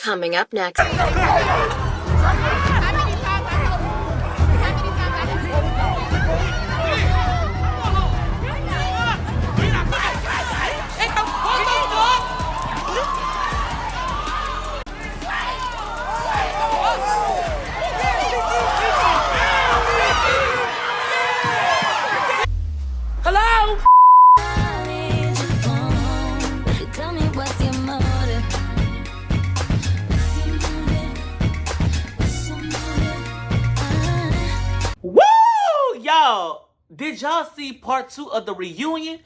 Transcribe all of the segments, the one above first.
Coming up next. Hello? Woo! Y'all, did y'all see part 2 of the reunion?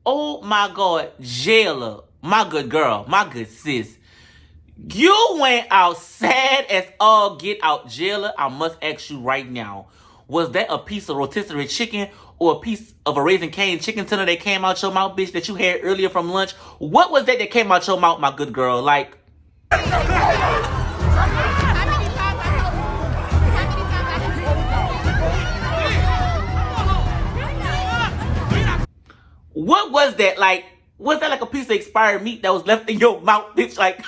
Oh my God, Jela, my good girl, my good sis. You went out sad as all get out, Jela. I must ask you right now, was that a piece of rotisserie chicken or a piece of a Raising Cane chicken tender that came out your mouth, bitch, that you had earlier from lunch? What was that came out your mouth, my good girl? Like... What was that? Like, was that like a piece of expired meat that was left in your mouth, bitch? Like,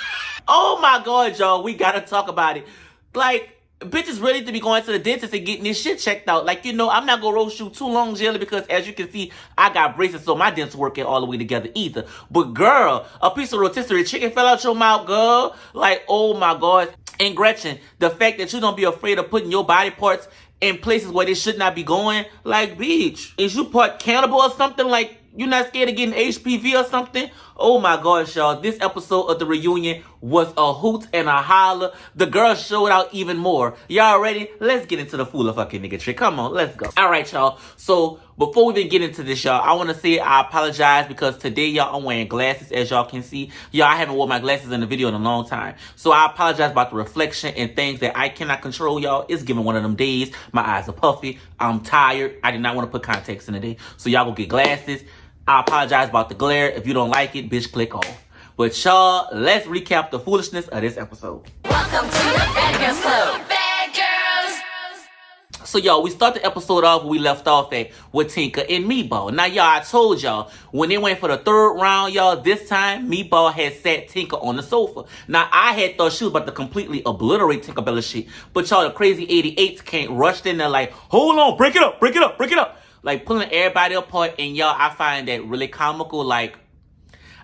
oh my God, y'all, we gotta talk about it. Like, bitches really need to be going to the dentist and getting this shit checked out. Like, you know, I'm not gonna roast you too long, Jela, because as you can see, I got braces, so my dents working all the way together either. But girl, a piece of rotisserie chicken fell out your mouth, girl. Like, oh my God. And Gretchen, the fact that you don't be afraid of putting your body parts in places where they should not be going. Like, bitch, is you part cannibal or something? Like, you not scared of getting HPV or something? Oh my gosh, y'all. This episode of the reunion was a hoot and a holler. The girls showed out even more. Y'all ready? Let's get into the fool of fucking nigga trick. Come on, let's go. All right, y'all. So before we even get into this, y'all, I want to say I apologize because today, y'all, I'm wearing glasses, as y'all can see. Y'all, I haven't worn my glasses in the video in a long time. So I apologize about the reflection and things that I cannot control, y'all. It's giving one of them days. My eyes are puffy. I'm tired. I did not want to put contacts in the day. So y'all go get glasses. I apologize about the glare. If you don't like it, bitch, click off. But y'all, let's recap the foolishness of this episode. Welcome to the Bad Girls Club. Bad Girls. So y'all, we start the episode off where we left off at with Tinka and Meatball. Now y'all, I told y'all, when they went for the third round, y'all, this time, Meatball had sat Tinka on the sofa. Now, I had thought she was about to completely obliterate Tinkerbella shit. But y'all, the crazy 88s came rushed in there like, hold on, break it up, break it up, break it up. Like, pulling everybody apart, and y'all, I find that really comical. Like,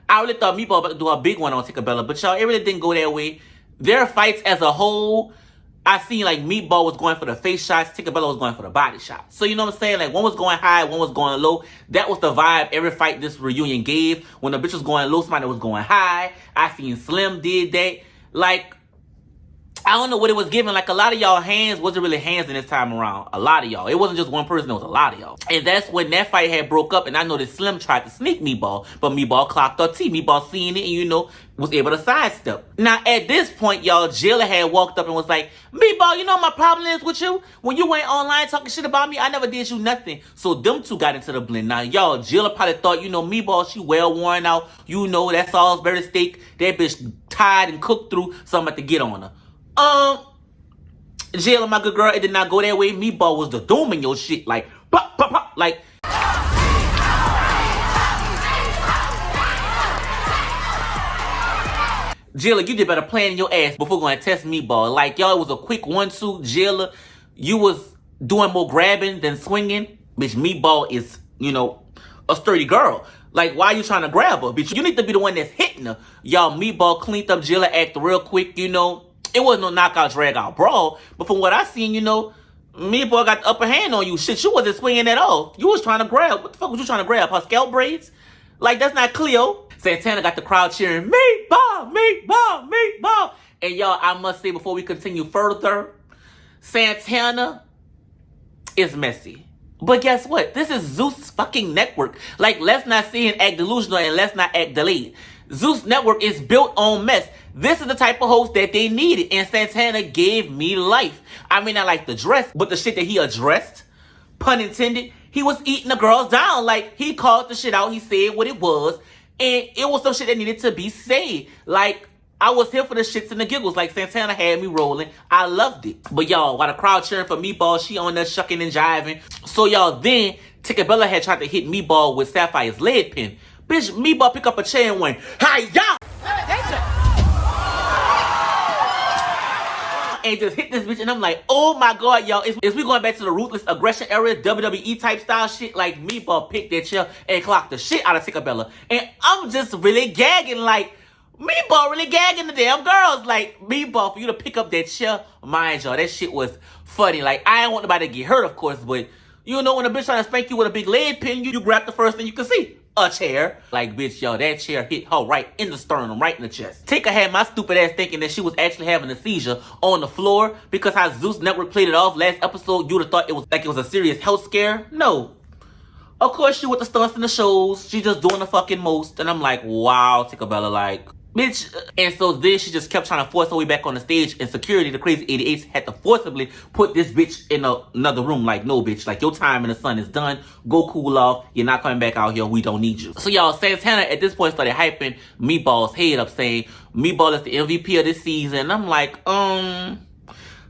I really thought Meatball about to do a big one on Tinkerbella, but y'all, it really didn't go that way. Their fights as a whole, I seen like Meatball was going for the face shots, Tinkerbella was going for the body shots. So you know what I'm saying? Like, one was going high, one was going low. That was the vibe every fight this reunion gave. When the bitch was going low, somebody was going high. I seen Slim did that. Like, I don't know what it was giving. Like, a lot of y'all hands wasn't really hands in this time around. A lot of y'all. It wasn't just one person. It was a lot of y'all. And that's when that fight had broke up. And I know that Slim tried to sneak Meatball. But Meatball clocked her T. Meatball seeing it and, you know, was able to sidestep. Now, at this point, y'all, Jela had walked up and was like, Meatball, you know what my problem is with you? When you went online talking shit about me, I never did you nothing. So them two got into the blend. Now, y'all, Jela probably thought, you know, Meatball, she well worn out. You know, that Salisbury steak, that bitch tied and cooked through. So I'm about to get on her. Jela, my good girl, it did not go that way. Meatball was the doom in your shit. Like, pop, pop, pop. Like, Jela, you did better plan your ass before going to test Meatball. Like, y'all, it was a quick 1-2. Jela, you was doing more grabbing than swinging. Bitch, Meatball is, you know, a sturdy girl. Like, why are you trying to grab her? Bitch, you need to be the one that's hitting her. Y'all, Meatball cleaned up Jela act real quick, you know. It wasn't no knockout, drag out brawl. But from what I seen, you know, Meatball got the upper hand on you. Shit, you wasn't swinging at all. You was trying to grab. What the fuck was you trying to grab? Her scalp braids? Like, that's not Cleo. Santana got the crowd cheering, Meatball, Meatball, Meatball. And y'all, I must say before we continue further, Santana is messy. But guess what? This is Zeus fucking network. Like, let's not see and act delusional and let's not act delayed. Zeus network is built on mess. This is the type of host that they needed. And Santana gave me life. I mean, I like the dress, but the shit that he addressed, pun intended, he was eating the girls down. Like, he called the shit out. He said what it was. And it was some shit that needed to be said. Like, I was here for the shits and the giggles. Like, Santana had me rolling. I loved it. But y'all, while the crowd cheering for Meatball, she on there shucking and jiving. So y'all, then Tinkerbella had tried to hit Meatball with Sapphire's lead pin. Bitch, Meatball pick up a chair and went, hi, y'all! and just hit this bitch. And I'm like, oh my God, y'all. Is we going back to the ruthless aggression era, WWE type style shit? Like, Meatball picked that chair and clocked the shit out of Tinkerbella. And I'm just really gagging, like, Meatball really gagging the damn girls. Like, Meatball, for you to pick up that chair, mind y'all, that shit was funny. Like, I ain't want nobody to get hurt, of course, but you know when a bitch trying to spank you with a big lead pin, you grab the first thing you can see. A chair. Like, bitch, yo, that chair hit her right in the sternum, right in the chest. Tinker had my stupid ass thinking that she was actually having a seizure on the floor because how Zeus Network played it off last episode. You would have thought it was like it was a serious health scare. No. Of course, she with the stunts in the shows. She just doing the fucking most. And I'm like, wow, Tinkerbella, like, bitch. And so then she just kept trying to force her way back on the stage, and security, the crazy 88s, had to forcibly put this bitch in another room. Like, no, bitch, like, your time in the sun is done. Go cool off. You're not coming back out here. We don't need you. So y'all, Santana at this point started hyping Meatball's head up, saying Meatball is the MVP of this season. And I'm like,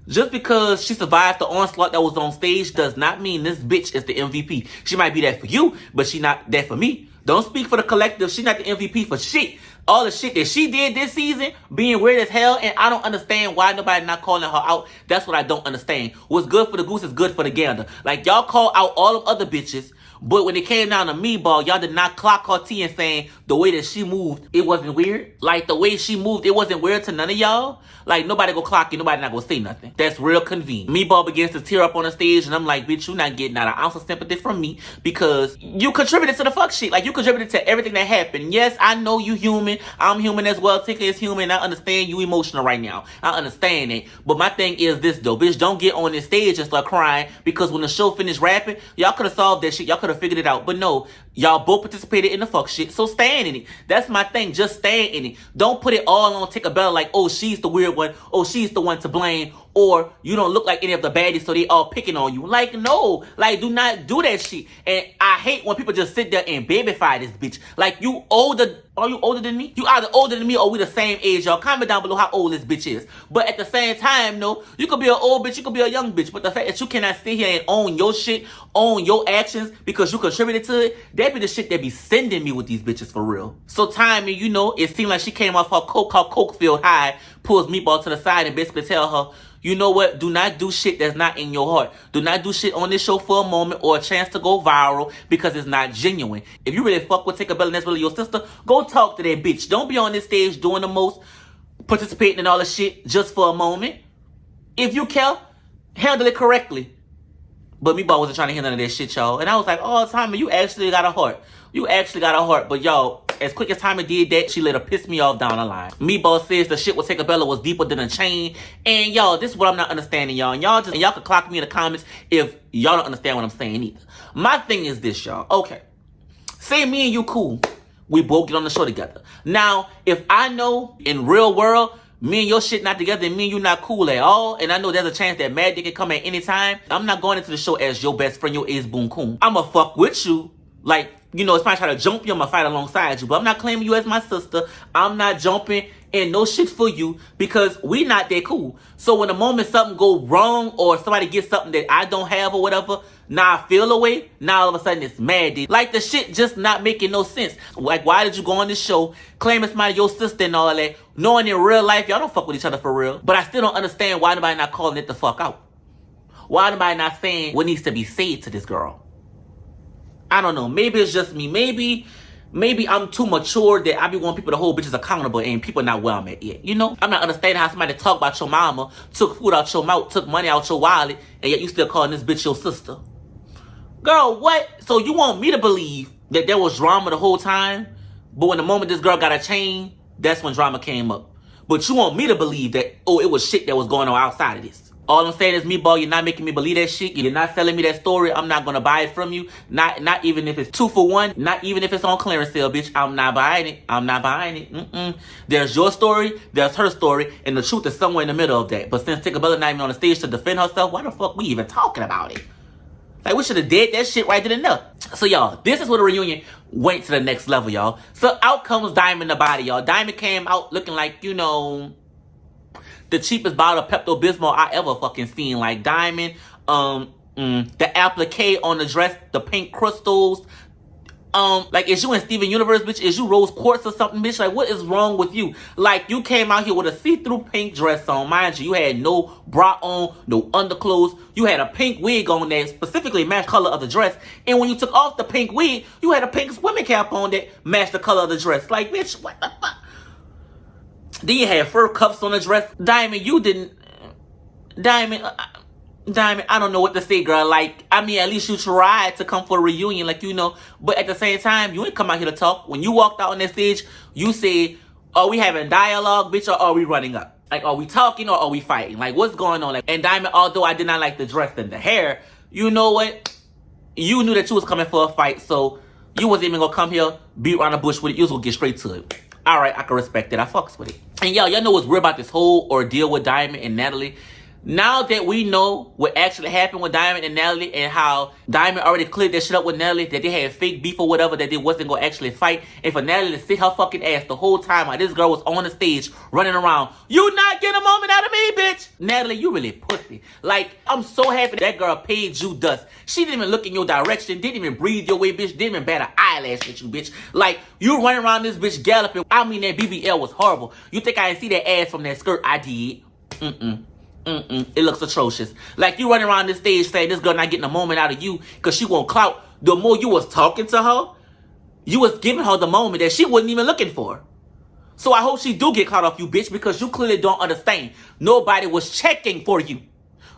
just because she survived the onslaught that was on stage does not mean this bitch is the MVP. She might be that for you, but she not that for me. Don't speak for the collective. She not the MVP for shit. All the shit that she did this season, being weird as hell, and I don't understand why nobody not calling her out. That's what I don't understand. What's good for the goose is good for the gander. Like, y'all call out all of other bitches, but when it came down to Meatball, y'all did not clock her tea and saying the way that she moved, it wasn't weird. Like, the way she moved, it wasn't weird to none of y'all. Like, nobody go clock you, nobody not gonna say nothing. That's real convenient. Meatball begins to tear up on the stage, and I'm like, bitch, you not getting not an ounce of sympathy from me because you contributed to the fuck shit. Like, you contributed to everything that happened. Yes, I know you human. I'm human as well. Tinker is human. I understand you emotional right now. I understand it. But my thing is this, though. Bitch, don't get on this stage and start crying because when the show finished rapping, y'all could have solved that shit. Y'all could have figured it out. But no, y'all both participated in the fuck shit, so stand in it. That's my thing. Just stand in it. Don't put it all on Tinkerbella like, oh, she's the weird one. Oh, she's the one to blame. Or you don't look like any of the baddies, so they all picking on you. Like, no. Like, do not do that shit. And I hate when people just sit there and babyfy this bitch. Like, you older. Are you older than me? You either older than me or we the same age, y'all. Comment down below how old this bitch is. But at the same time, no, you could be an old bitch, you could be a young bitch. But the fact that you cannot sit here and own your shit, own your actions because you contributed to it, that be the shit that be sending me with these bitches for real. So Timey, you know, it seemed like she came off her coke field high, pulls Meatball to the side and basically tell her, you know what? Do not do shit that's not in your heart. Do not do shit on this show for a moment or a chance to go viral because it's not genuine. If you really fuck with Tinkerbell and that's really your sister, go talk to that bitch. Don't be on this stage doing the most, participating in all the shit just for a moment. If you care, handle it correctly. But Meatball wasn't trying to handle none of that shit, y'all. And I was like, oh, Tommy, you actually got a heart. You actually got a heart. But y'all, as quick as Tommy did that, she let her piss me off down the line. Meatball says the shit with Tinkerbella was deeper than a chain. And y'all, this is what I'm not understanding, y'all. And y'all can clock me in the comments if y'all don't understand what I'm saying either. My thing is this, y'all. Okay. Say me and you cool. We both get on the show together. Now, if I know in real world, me and your shit not together and me and you not cool at all, and I know there's a chance that Mad Dick can come at any time, I'm not going into the show as your best friend, your ace boom coon. I'ma fuck with you. Like, you know, if I try to jump you, I'ma fight alongside you. But I'm not claiming you as my sister. I'm not jumping in no shit for you because we not that cool. So when the moment something go wrong or somebody gets something that I don't have or whatever, now I feel away, now all of a sudden it's Mad Dick. Like, the shit just not making no sense. Like, why did you go on this show, claim it's your sister and all that, knowing in real life y'all don't fuck with each other for real? But I still don't understand why nobody not calling it the fuck out. Why nobody not saying what needs to be said to this girl? I don't know. Maybe it's just me. Maybe I'm too mature that I be wanting people to hold bitches accountable and people not where I'm at yet. You know? I'm not understanding how somebody talk about your mama, took food out your mouth, took money out your wallet, and yet you still calling this bitch your sister. Girl, what? So you want me to believe that there was drama the whole time, but when the moment this girl got a chain, that's when drama came up. But you want me to believe that, oh, it was shit that was going on outside of this. All I'm saying is, Meatball, you're not making me believe that shit. You're not selling me that story. I'm not gonna buy it from you. Not even if it's 2 for 1. Not even if it's on clearance sale, bitch. I'm not buying it. I'm not buying it. There's your story. There's her story. And the truth is somewhere in the middle of that. But since Tinkerbella not even on the stage to defend herself, why the fuck we even talking about it? Like, we should have did that shit right then and there. So, y'all, this is where the reunion went to the next level, y'all. So, out comes Diamond the body, y'all. Diamond came out looking like, you know, the cheapest bottle of Pepto-Bismol I ever fucking seen. Like, Diamond, the applique on the dress, the pink crystals, Like, is you in Steven Universe, bitch? Is you Rose Quartz or something, bitch? Like, what is wrong with you? Like, you came out here with a see-through pink dress on. Mind you, you had no bra on, no underclothes. You had a pink wig on that specifically matched color of the dress. And when you took off the pink wig, you had a pink swimming cap on that matched the color of the dress. Like, bitch, what the fuck? Then you had fur cuffs on the dress. Diamond, you didn't... Diamond, I don't know what to say, girl. Like, I mean, at least you tried to come for a reunion, like, you know. But at the same time, you ain't come out here to talk. When you walked out on that stage, you said, are we having dialogue, bitch, or are we running up? Like, are we talking or are we fighting? Like, what's going on? Like, and Diamond, although I did not like the dress and the hair, you know what? You knew that you was coming for a fight, so you wasn't even gonna come here, beat around the bush with it. You was gonna get straight to it. All right, I can respect it. I fucks with it. And y'all know what's weird about this whole ordeal with Diamond and Natalie? Now that we know what actually happened with Diamond and Natalie and how Diamond already cleared that shit up with Natalie, that they had fake beef or whatever, that they wasn't going to actually fight, and for Natalie to sit her fucking ass the whole time while this girl was on the stage running around, you not getting a moment out of me, bitch. Natalie, you really pussy. Like, I'm so happy that girl paid you dust. She didn't even look in your direction, didn't even breathe your way, bitch, didn't even bat an eyelash at you, bitch. Like, you running around this bitch galloping. I mean, that BBL was horrible. You think I didn't see that ass from that skirt? I did. It looks atrocious. Like, you running around this stage saying this girl not getting a moment out of you because she won't clout. The more you was talking to her, you was giving her the moment that she wasn't even looking for. So I hope she do get caught off you, bitch, because you clearly don't understand. Nobody was checking for you.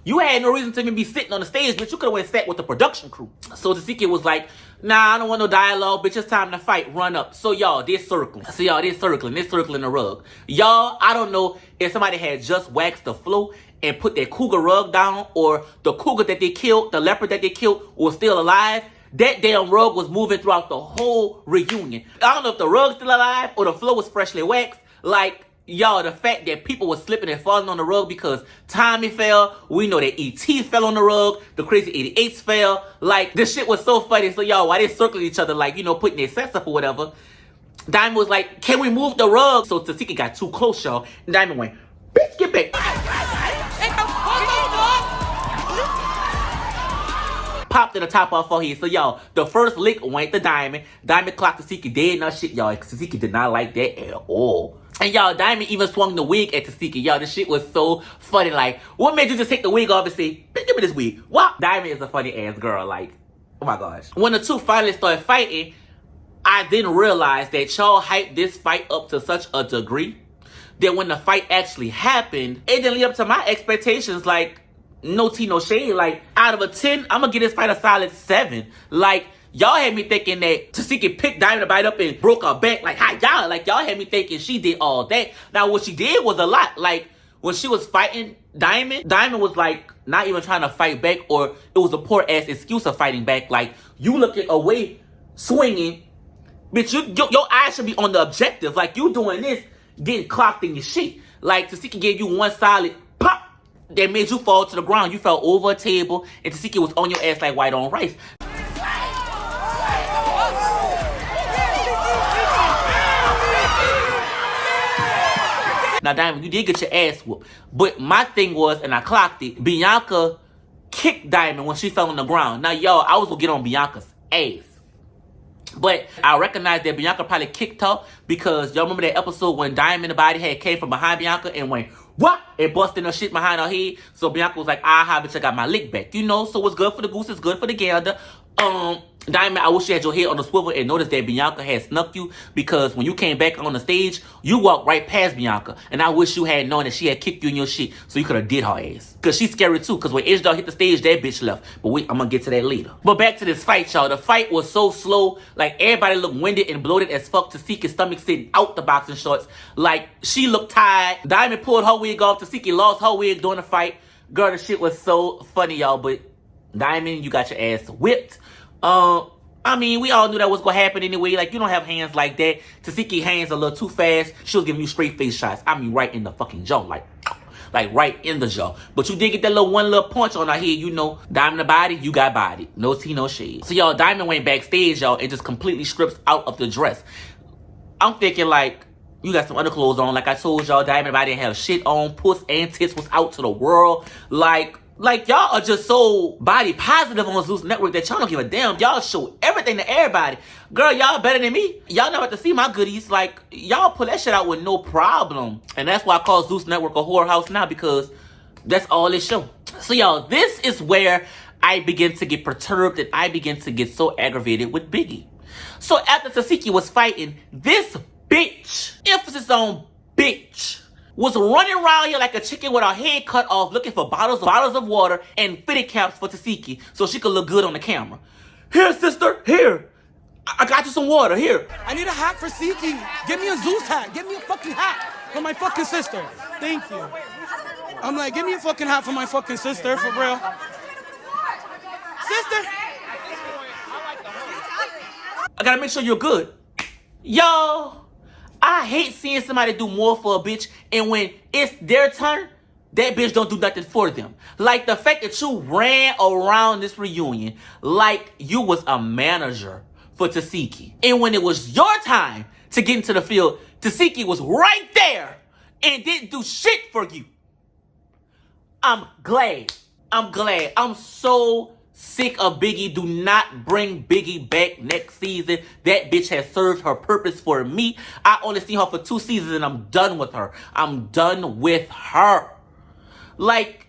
You had no reason to even be sitting on the stage, bitch. You could have went sat with the production crew. So Tehseki was like, nah, I don't want no dialogue, bitch. It's time to fight. Run up. So y'all, they're circling. So y'all, they're circling. They're circling the rug. Y'all, I don't know if somebody had just waxed the floor and put that cougar rug down, or the cougar that they killed, the leopard that they killed, was still alive. That damn rug was moving throughout the whole reunion. I don't know if the rug's still alive or the floor was freshly waxed. Like, y'all, the fact that people were slipping and falling on the rug because Tommy fell. We know that E.T. fell on the rug. The Crazy 88s fell. Like, this shit was so funny. So, y'all, while they circling each other, like, you know, putting their sets up or whatever, Diamond was like, can we move the rug? So Tehseki got too close, y'all. And Diamond went, bitch, get back. Popped in the top of her forehead. So, y'all, the first lick went to Diamond. Diamond clocked Tehseki dead and that shit, y'all. Tehseki did not like that at all. And, y'all, Diamond even swung the wig at Tehseki. Y'all, this shit was so funny. Like, what made you just take the wig off and say, bitch, give me this wig? What? Diamond is a funny-ass girl. Like, oh, my gosh. When the two finally started fighting, I didn't realize that y'all hyped this fight up to such a degree that when the fight actually happened, it didn't live up to my expectations. Like, no tea, no shade. Like, out of a 10, I'm gonna give this fight a solid 7. Like, y'all had me thinking that Tehseki picked Diamond to bite up and broke her back. Like, hi, y'all. Like, y'all had me thinking she did all that. Now, what she did was a lot. Like, when she was fighting Diamond, Diamond was, like, not even trying to fight back, or it was a poor-ass excuse of fighting back. Like, you looking away, swinging. Bitch, your eyes should be on the objective. Like, you doing this, getting clocked in your shit. Like, Tehseki gave you one solid pop that made you fall to the ground. You fell over a table, and Tehseki was on your ass like white on rice. Now, Diamond, you did get your ass whooped. But my thing was, and I clocked it, Bianca kicked Diamond when she fell on the ground. Now, y'all, I was going to get on Bianca's ass. But I recognize that Bianca probably kicked her because y'all remember that episode when Diamond the body had came from behind Bianca and went, what? And busted her shit behind her head. So Bianca was like, aha, bitch, I got my lick back. You know, so what's good for the goose is good for the gander. Diamond, I wish you had your head on the swivel and noticed that Bianca had snuck you, because when you came back on the stage, you walked right past Bianca. And I wish you had known that she had kicked you in your shit so you could have did her ass. Because she's scary too, because when H-Dog hit the stage, that bitch left. But wait, I'm going to get to that later. But back to this fight, y'all. The fight was so slow. Like, everybody looked winded and bloated as fuck. Teseki's stomach sitting out the boxing shorts. Like, she looked tired. Diamond pulled her wig off. Tehseki lost her wig during the fight. Girl, the shit was so funny, y'all. But Diamond, you got your ass whipped. I mean, we all knew that was going to happen anyway. Like, you don't have hands like that. Tehseki hands a little too fast. She was giving you straight face shots. I mean, right in the fucking jaw. Like right in the jaw. But you did get that one little punch on her head. You know, Diamond the body, you got body. No tea, no shade. So, y'all, Diamond went backstage, y'all, and just completely strips out of the dress. I'm thinking, like, you got some underclothes on. Like I told y'all, Diamond the body didn't have shit on. Puss and tits was out to the world. Like, Like, y'all are just so body positive on Zeus Network that y'all don't give a damn. Y'all show everything to everybody. Girl, y'all better than me. Y'all not about to see my goodies. Like, y'all pull that shit out with no problem. And that's why I call Zeus Network a whorehouse now, because that's all it show. So, y'all, this is where I begin to get perturbed and I begin to get so aggravated with Biggie. So, after Tehseki was fighting, this bitch, emphasis on bitch, was running around here like a chicken with her head cut off, looking for bottles of water and fitted caps for Tehseki so she could look good on the camera. Here, sister, here. I got you some water, here. I need a hat for Siki. Give me a Zeus hat. Give me a fucking hat for my fucking sister. Thank you. I'm like, give me a fucking hat for my fucking sister, for real. Sister. I gotta make sure you're good. Y'all, I hate seeing somebody do more for a bitch, and when it's their turn, that bitch don't do nothing for them. Like the fact that you ran around this reunion like you was a manager for Tehseki. And when it was your time to get into the field, Tehseki was right there and didn't do shit for you. I'm glad. I'm so sick of Biggie. Do not bring Biggie back next season. That bitch has served her purpose for me. I only seen her for 2 seasons and I'm done with her. I'm done with her. Like,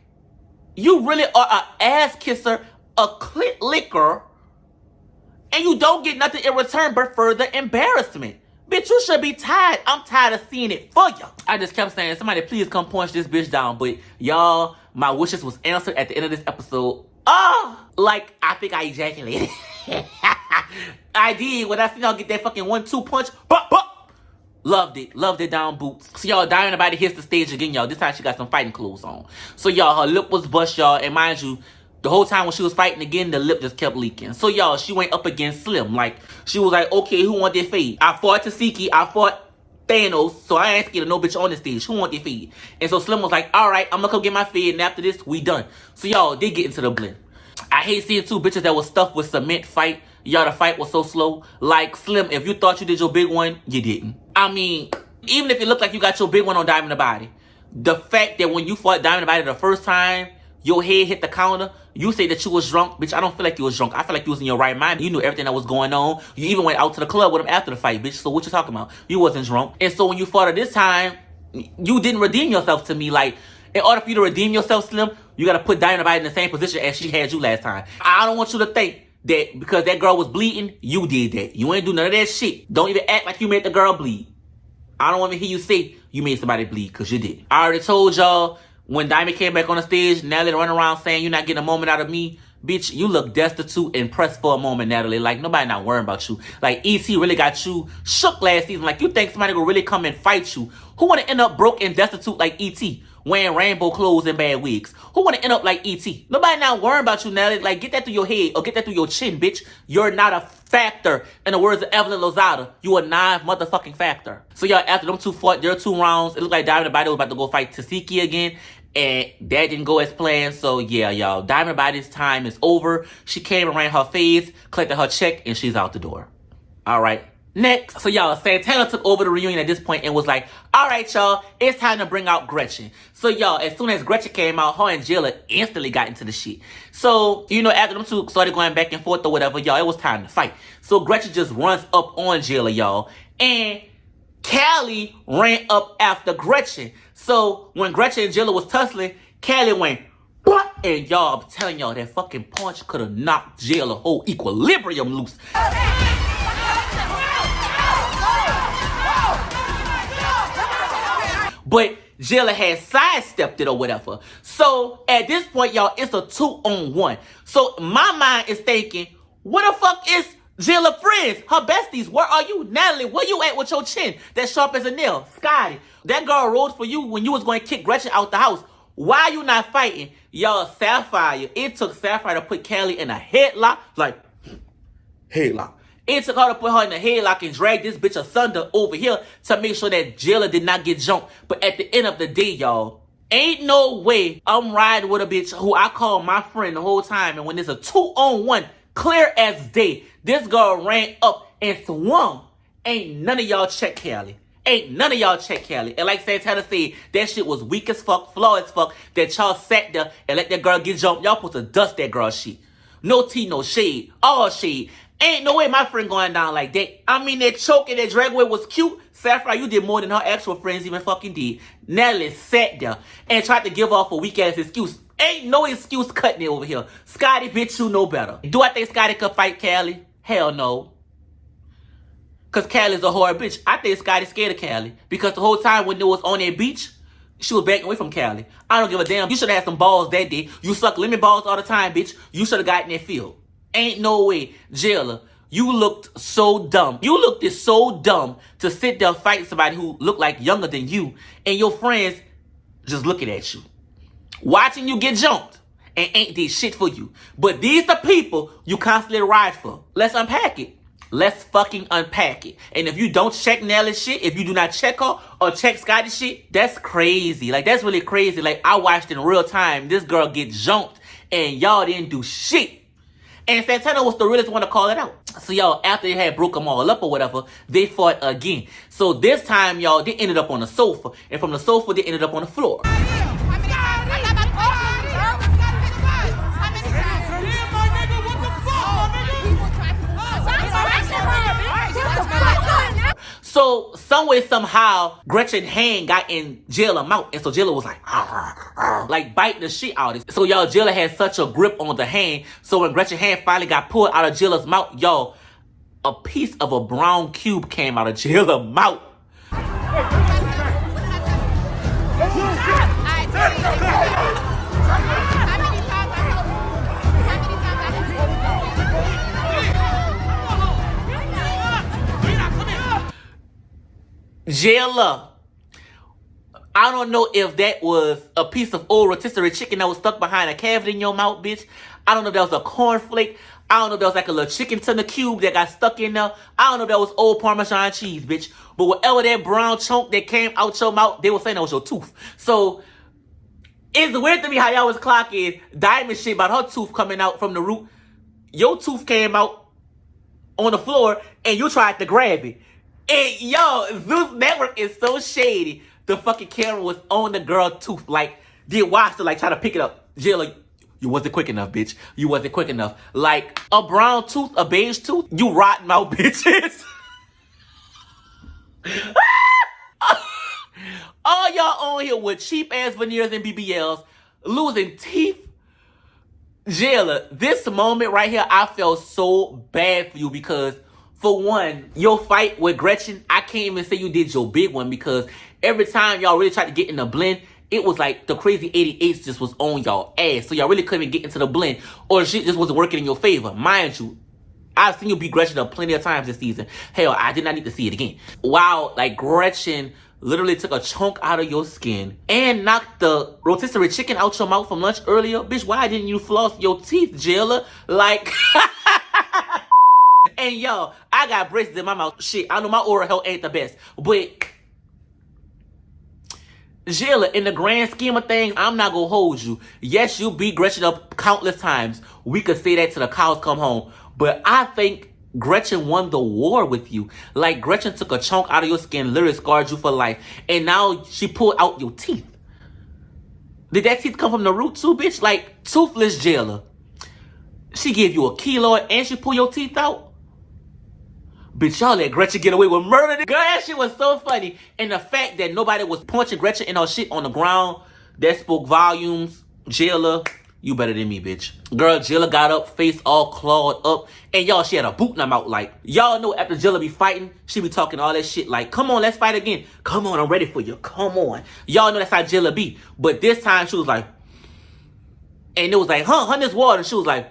you really are an ass kisser, a clit licker, and you don't get nothing in return but further embarrassment. Bitch, you should be tired. I'm tired of seeing it for you. I just kept saying, somebody please come punch this bitch down. But y'all, my wishes was answered at the end of this episode. Oh, like, I think I ejaculated. I did. When I seen y'all get that fucking 1-2 punch, loved it down boots. So y'all, Diamond Body hits the stage again, y'all. This time she got some fighting clothes on. So y'all, her lip was bust, y'all. And mind you, the whole time when she was fighting again, the lip just kept leaking. So y'all, she went up against Slim. Like, she was like, okay, who want their fade? I fought Tehseki, I fought Thanos, so I ain't scared of no bitch on the stage. Who want their fade? And so Slim was like, alright, I'm gonna come get my fade, and after this, we done. So y'all, they get into the blend. I hate seeing 2 bitches that was stuffed with cement fight. Y'all, the fight was so slow. Like, Slim, if you thought you did your big one, you didn't. I mean, even if it looked like you got your big one on Diamond the Body, the fact that when you fought Diamond the Body the first time, your head hit the counter, you say that you was drunk. Bitch, I don't feel like you was drunk. I feel like you was in your right mind. You knew everything that was going on. You even went out to the club with him after the fight, bitch. So what you talking about? You wasn't drunk. And so when you fought her this time, you didn't redeem yourself to me. Like, in order for you to redeem yourself, Slim, you gotta put Diamond the Body in the same position as she had you last time. I don't want you to think that because that girl was bleeding, you did that. You ain't do none of that shit. Don't even act like you made the girl bleed. I don't want to hear you say you made somebody bleed, because you did. I already told y'all, when Diamond came back on the stage, Natalie running around saying you're not getting a moment out of me. Bitch, you look destitute and pressed for a moment, Natalie. Like, nobody not worrying about you. Like, E.T. really got you shook last season. Like, you think somebody will really come and fight you? Who want to end up broke and destitute like E.T., wearing rainbow clothes and bad wigs? Who want to end up like E.T.? Nobody not worrying about you, Natalie. Like, get that through your head or get that through your chin, bitch. You're not a factor. In the words of Evelyn Lozada, you a non-motherfucking factor. So, y'all, after them 2 fought their 2 rounds, it looked like Diamond the Body was about to go fight Tehseki again. And that didn't go as planned. So, yeah, y'all, Diamond Body's time is over. She came and ran her fades, collected her check, and she's out the door. All right. Next. So, y'all, Santana took over the reunion at this point and was like, all right, y'all, it's time to bring out Gretchen. So, y'all, as soon as Gretchen came out, her and Jela instantly got into the shit. So, you know, after them 2 started going back and forth or whatever, y'all, it was time to fight. So, Gretchen just runs up on Jela, y'all. And Callie ran up after Gretchen. So, when Gretchen and Jela was tussling, Callie went, what? And y'all, I'm telling y'all, that fucking punch could have knocked Jela whole equilibrium loose. But Jela had sidestepped it or whatever. So, at this point, y'all, it's a 2-on-1. So, my mind is thinking, what the fuck is Jela friends, her besties? Where are you? Natalie, where you at with your chin that's sharp as a nail? Scotty, that girl rode for you when you was going to kick Gretchen out the house. Why are you not fighting? Y'all, Sapphire, it took Sapphire to put Callie in a headlock. Like, headlock. It took her to put her in a headlock and drag this bitch asunder over here to make sure that Jela did not get jumped. But at the end of the day, y'all, ain't no way I'm riding with a bitch who I call my friend the whole time. And when there's a 2-on-1, clear as day, this girl ran up and swung. Ain't none of y'all check Callie. Ain't none of y'all check Callie. And like Santana said, that shit was weak as fuck, flaw as fuck, that y'all sat there and let that girl get jumped. Y'all supposed to dust that girl shit. No tea, no shade. All shade. Ain't no way my friend going down like that. I mean, that choke and that drag away was cute. Sapphire, you did more than her actual friends even fucking did. Natalie sat there and tried to give off a weak-ass excuse. Ain't no excuse cutting it over here. Scotty, bitch, you know better. Do I think Scotty could fight Callie? Hell no. Because Callie's a horror bitch. I think Scotty scared of Callie. Because the whole time when it was on that beach, she was backing away from Callie. I don't give a damn. You should have had some balls that day. You suck lemon balls all the time, bitch. You should have gotten that field. Ain't no way. Jela, you looked so dumb. You looked so dumb to sit there fighting somebody who looked like younger than you. And your friends just looking at you. Watching you get jumped. And ain't did shit for you. But these the people you constantly ride for. Let's unpack it. Let's fucking unpack it. And if you don't check Nellie's shit, if you do not check her or check Scotty's shit, that's crazy. Like, that's really crazy. Like, I watched in real time this girl get jumped and y'all didn't do shit. And Santana was the realest one to call it out. So, y'all, after they had broke them all up or whatever, they fought again. So, this time, y'all, they ended up on the sofa. And from the sofa, they ended up on the floor. So, some way, somehow, Gretchen hand got in Jela's mouth. And so, Jela was like biting the shit out of it. So, y'all, Jela had such a grip on the hand. So, when Gretchen's hand finally got pulled out of Jela's mouth, y'all, a piece of a brown cube came out of Jela's mouth. Jela, I don't know if that was a piece of old rotisserie chicken that was stuck behind a cavity in your mouth, bitch. I don't know if that was a cornflake. I don't know if that was like a little chicken tender cube that got stuck in there. I don't know if that was old Parmesan cheese, bitch. But whatever that brown chunk that came out your mouth, they were saying that was your tooth. So, it's weird to me how y'all was clocking Diamond shit about her tooth coming out from the root. Your tooth came out on the floor and you tried to grab it. And yo, Zeus Network is so shady. The fucking camera was on the girl tooth. Like, did watch to like try to pick it up. Jela, you wasn't quick enough, bitch. You wasn't quick enough. Like, a brown tooth, a beige tooth, you rotten mouth bitches. All y'all on here with cheap ass veneers and BBLs, losing teeth. Jela, this moment right here, I felt so bad for you because, for one, your fight with Gretchen, I can't even say you did your big one because every time y'all really tried to get in the blend, it was like the crazy 88s just was on y'all ass. So y'all really couldn't get into the blend or shit just wasn't working in your favor. Mind you, I've seen you beat Gretchen up plenty of times this season. Hell, I did not need to see it again. Wow, like Gretchen literally took a chunk out of your skin and knocked the rotisserie chicken out your mouth from lunch earlier. Bitch, why didn't you floss your teeth, Jela? Like... And yo, I got braces in my mouth. Shit, I know my oral health ain't the best. But, Jela, in the grand scheme of things, I'm not gonna hold you. Yes, you beat Gretchen up countless times. We could say that till the cows come home. But I think Gretchen won the war with you. Like, Gretchen took a chunk out of your skin, literally scarred you for life. And now she pulled out your teeth. Did that teeth come from the root too, bitch? Like, toothless Jela. She gave you a keloid and she pulled your teeth out? Bitch, y'all let Gretchen get away with murder. Girl, that shit was so funny. And the fact that nobody was punching Gretchen in her shit on the ground, that spoke volumes. Jela, you better than me, bitch. Girl, Jela got up, face all clawed up. And y'all, she had a boot in her mouth. Like, y'all know after Jela be fighting, she be talking all that shit. Like, come on, let's fight again. Come on, I'm ready for you. Come on. Y'all know that's how Jela be. But this time, she was like, and it was like, huh, this water. She was like,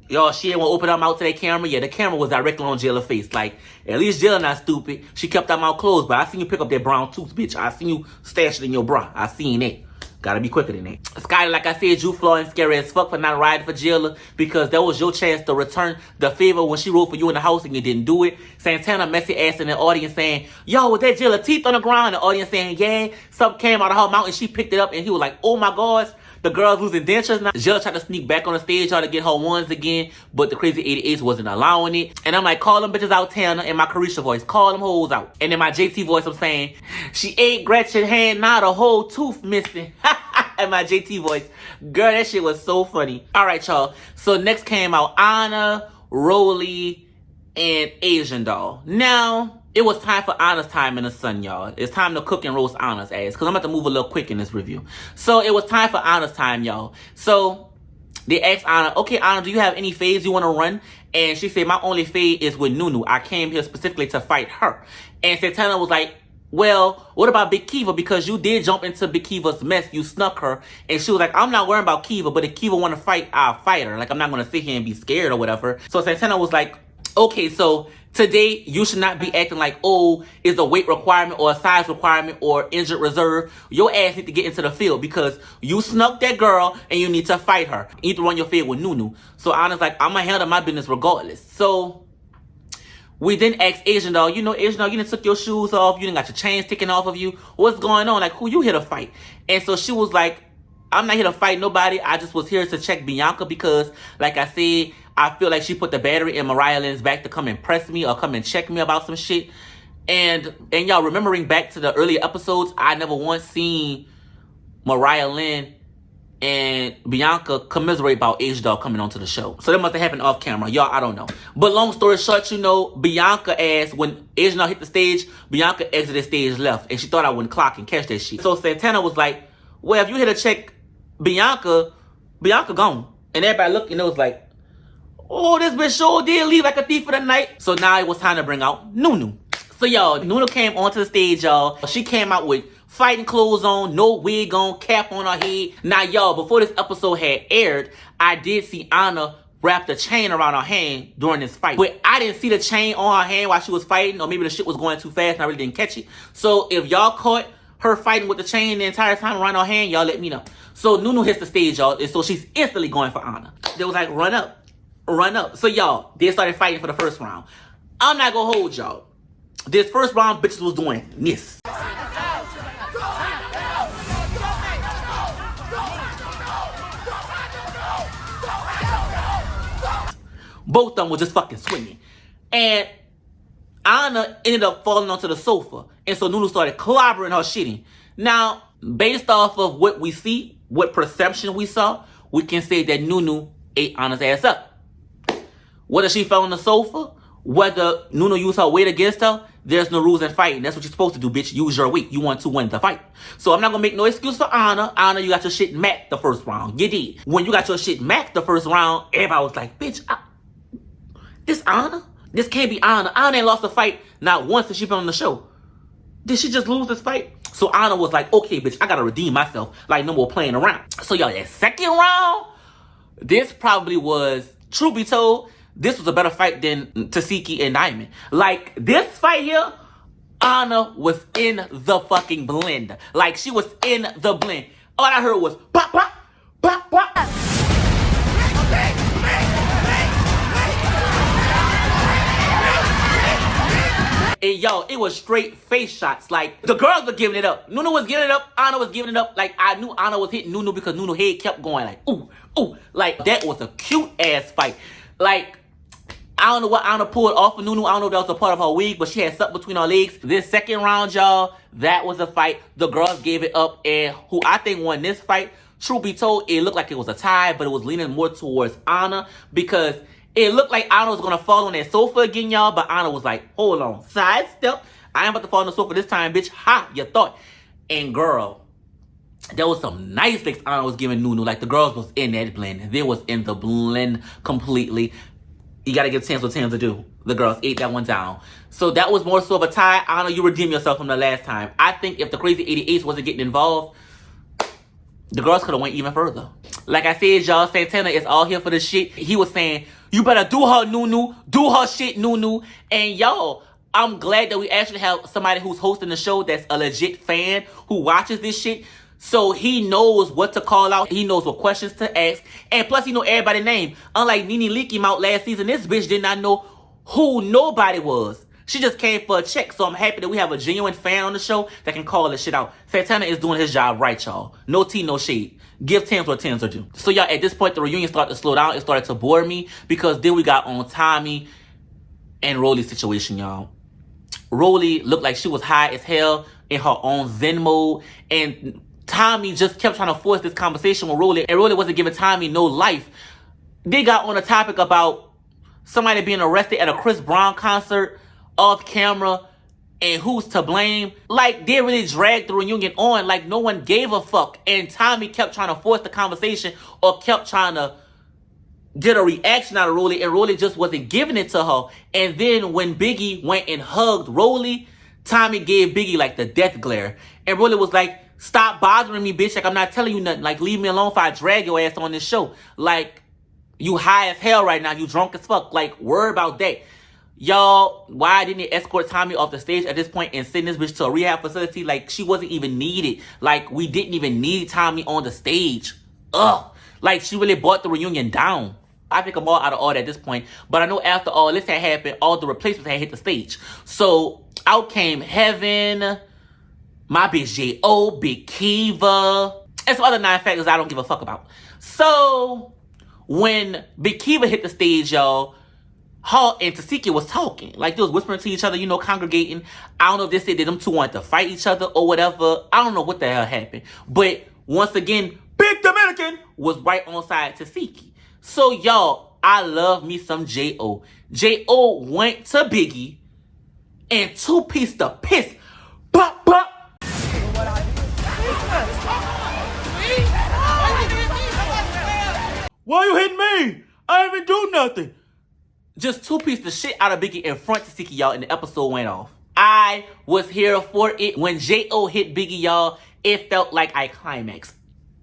y'all, she didn't want to open her mouth to that camera. Yeah, the camera was directly on Jela's face. Like, at least Jela not stupid. She kept her mouth closed, but I seen you pick up that brown tooth, bitch. I seen you stash it in your bra. I seen it. Gotta be quicker than that. Skyler, like I said, you flaw and scary as fuck for not riding for Jela because that was your chance to return the favor when she wrote for you in the house and you didn't do it. Santana messy ass in the audience saying, yo, was that Jela teeth on the ground? The audience saying, yeah. Something came out of her mouth and she picked it up and he was like, oh my gosh. The girl's losing dentures now. Jela tried to sneak back on the stage, trying to get her ones again, but the crazy 88s wasn't allowing it. And I'm like, call them bitches out, Tana, in my Carisha voice. Call them hoes out. And in my JT voice, I'm saying, she ate Gretchen hand, not a whole tooth missing. In my JT voice. Girl, that shit was so funny. All right, y'all. So next came out Ahna, Rolly, and Asian Doll. Now, it was time for Ahna's time in the sun, y'all. It's time to cook and roast Ahna's ass. Because I'm about to move a little quick in this review. So it was time for Ahna's time, y'all. So they asked Ahna, okay, Ahna, do you have any fades you want to run? And she said, my only fade is with Nunu. I came here specifically to fight her. And Santana was like, well, what about Big Kiva? Because you did jump into Big Kiva's mess. You snuck her. And she was like, I'm not worrying about Kiva. But if Kiva want to fight, I'll fight her. Like, I'm not going to sit here and be scared or whatever. So Santana was like, okay, so today, you should not be acting like, oh, is a weight requirement or a size requirement or injured reserve. Your ass need to get into the field because you snuck that girl and you need to fight her. You need to run your field with Nunu. So Anna's like, I'm going to handle my business regardless. So we then asked Asian Doll, you know, Asian Doll, you done took your shoes off. You done got your chains taken off of you. What's going on? Like, who you here to fight? And so she was like, I'm not here to fight nobody. I just was here to check Bianca because, like I said, I feel like she put the battery in Mariah Lynn's back to come and press me or come and check me about some shit. And y'all, remembering back to the earlier episodes, I never once seen Mariah Lynn and Bianca commiserate about Asian Doll coming onto the show. So that must have happened off camera. Y'all, I don't know. But long story short, you know, Bianca asked, when Asian Doll hit the stage, Bianca exited stage left. And she thought I wouldn't clock and catch that shit. So Santana was like, well, if you here to check Bianca gone. And everybody looked and it was like, oh, this bitch sure did leave like a thief for the night. So now it was time to bring out Nunu. So y'all, Nunu came onto the stage, y'all. She came out with fighting clothes on, no wig on, cap on her head. Now y'all, before this episode had aired, I did see Ahna wrap the chain around her hand during this fight. But I didn't see the chain on her hand while she was fighting, or maybe the shit was going too fast and I really didn't catch it. So if y'all caught her fighting with the chain the entire time around her hand, y'all let me know. So Nunu hits the stage, y'all, and so she's instantly going for Ahna. They was like, run up. Run up. So y'all, they started fighting for the first round. I'm not gonna hold y'all. This first round, bitches was doing this. Both of them was just fucking swinging. And Ahna ended up falling onto the sofa. And so Nunu started clobbering her shitting. Now, based off of what we see, what perception we saw, we can say that Nunu ate Ahna's ass up. Whether she fell on the sofa, whether Nunu used her weight against her, there's no rules in fighting. That's what you're supposed to do, bitch. Use your weight. You want to win the fight. So I'm not going to make no excuse for Ahna. Ahna, you got your shit macked the first round. You did. When you got your shit macked the first round, everybody was like, bitch, this Ahna? This can't be Ahna. Ahna ain't lost a fight not once since she been on the show. Did she just lose this fight? So Ahna was like, okay, bitch, I got to redeem myself. Like, no more playing around. So y'all, that second round, this probably was, truth be told, this was a better fight than Tehseki and Diamond. Like, this fight here, Ahna was in the fucking blend. Like, she was in the blend. All I heard was pop, pop, pop, pop. And yo, it was straight face shots. Like, the girls were giving it up. Nunu was giving it up. Ahna was giving it up. Like, I knew Ahna was hitting Nunu because Nunu's head kept going like, ooh, ooh. Like, that was a cute ass fight. Like, I don't know what Ahna pulled off of Nunu. I don't know if that was a part of her wig, but she had something between her legs. This second round, y'all, that was a fight. The girls gave it up, and who I think won this fight, truth be told, it looked like it was a tie, but it was leaning more towards Ahna because it looked like Ahna was going to fall on that sofa again, y'all, but Ahna was like, hold on, sidestep. I ain't about to fall on the sofa this time, bitch. Ha, you thought. And girl, there was some nice licks Ahna was giving Nunu. Like, the girls was in that blend. They was in the blend completely. You got to give Tams what Tams to do. The girls ate that one down. So that was more so of a tie. Ahna, you redeemed yourself from the last time. I think if the crazy 88s wasn't getting involved, the girls could have went even further. Like I said, y'all, Santana is all here for the shit. He was saying, you better do her, Nunu. Do her shit, Nunu. And y'all, I'm glad that we actually have somebody who's hosting the show that's a legit fan who watches this shit. So he knows what to call out. He knows what questions to ask. And plus, he know everybody's name. Unlike Nene Leak him out last season, this bitch did not know who nobody was. She just came for a check. So I'm happy that we have a genuine fan on the show that can call this shit out. Santana is doing his job right, y'all. No tea, no shade. Give Tams what Tams are due. So y'all, at this point, the reunion started to slow down. It started to bore me because then we got on Tommy and Rolly's situation, y'all. Rolly looked like she was high as hell in her own Zen mode. And Tommy just kept trying to force this conversation with Rolly, and Rolly wasn't giving Tommy no life. They got on a topic about somebody being arrested at a Chris Brown concert off camera and who's to blame. Like, they really dragged the reunion on like no one gave a fuck. And Tommy kept trying to force the conversation or kept trying to get a reaction out of Rolly, and Rolly just wasn't giving it to her. And then when Biggie went and hugged Rolly, Tommy gave Biggie like the death glare. And Rolly was like, stop bothering me, bitch. Like, I'm not telling you nothing. Like, leave me alone if I drag your ass on this show. Like, you high as hell right now. You drunk as fuck. Like, worry about that. Y'all, why didn't they escort Tommy off the stage at this point and send this bitch to a rehab facility? Like, she wasn't even needed. Like, we didn't even need Tommy on the stage. Ugh. Like, she really brought the reunion down. I pick them all out of order at this point. But I know after all this had happened, all the replacements had hit the stage. So, out came Heaven, my bitch J.O., Big Kiva, and some other 9 factors I don't give a fuck about. So, when Big Kiva hit the stage, y'all, her and Tehseki was talking. Like, they was whispering to each other, you know, congregating. I don't know if they said that them two wanted to fight each other or whatever. I don't know what the hell happened. But, once again, Big Dominican was right on side Tehseki. So, y'all, I love me some J.O. J.O. went to Biggie and two-pieced the piss. Pop, pop. Why you hitting me? I didn't even do nothing. Just two-pieced the shit out of Biggie in front of Tehseki, y'all, and the episode went off. I was here for it. When J.O. hit Biggie, y'all, it felt like I climaxed.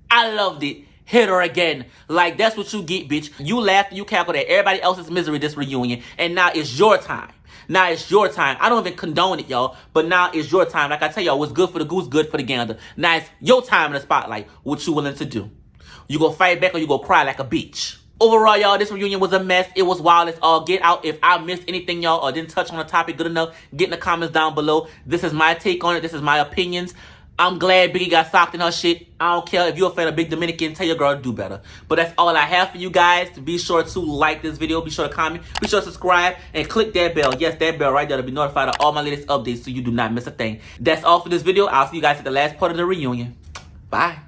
I loved it. Hit her again. Like, that's what you get, bitch. You laughed and you cackled at everybody else's misery this reunion, and now it's your time. Now it's your time. I don't even condone it, y'all, but now it's your time. Like I tell y'all, what's good for the goose, good for the gander. Now it's your time in the spotlight. What you willing to do? You go fight back or you go cry like a bitch? Overall, y'all, this reunion was a mess. It was wild as all get out. If I missed anything, y'all, or didn't touch on a topic good enough, get in the comments down below. This is my take on it. This is my opinions. I'm glad Biggie got socked in her shit. I don't care if you're a fan of Big Dominican. Tell your girl to do better. But that's all I have for you guys. Be sure to like this video. Be sure to comment. Be sure to subscribe. And click that bell. Yes, that bell right there to be notified of all my latest updates so you do not miss a thing. That's all for this video. I'll see you guys at the last part of the reunion. Bye.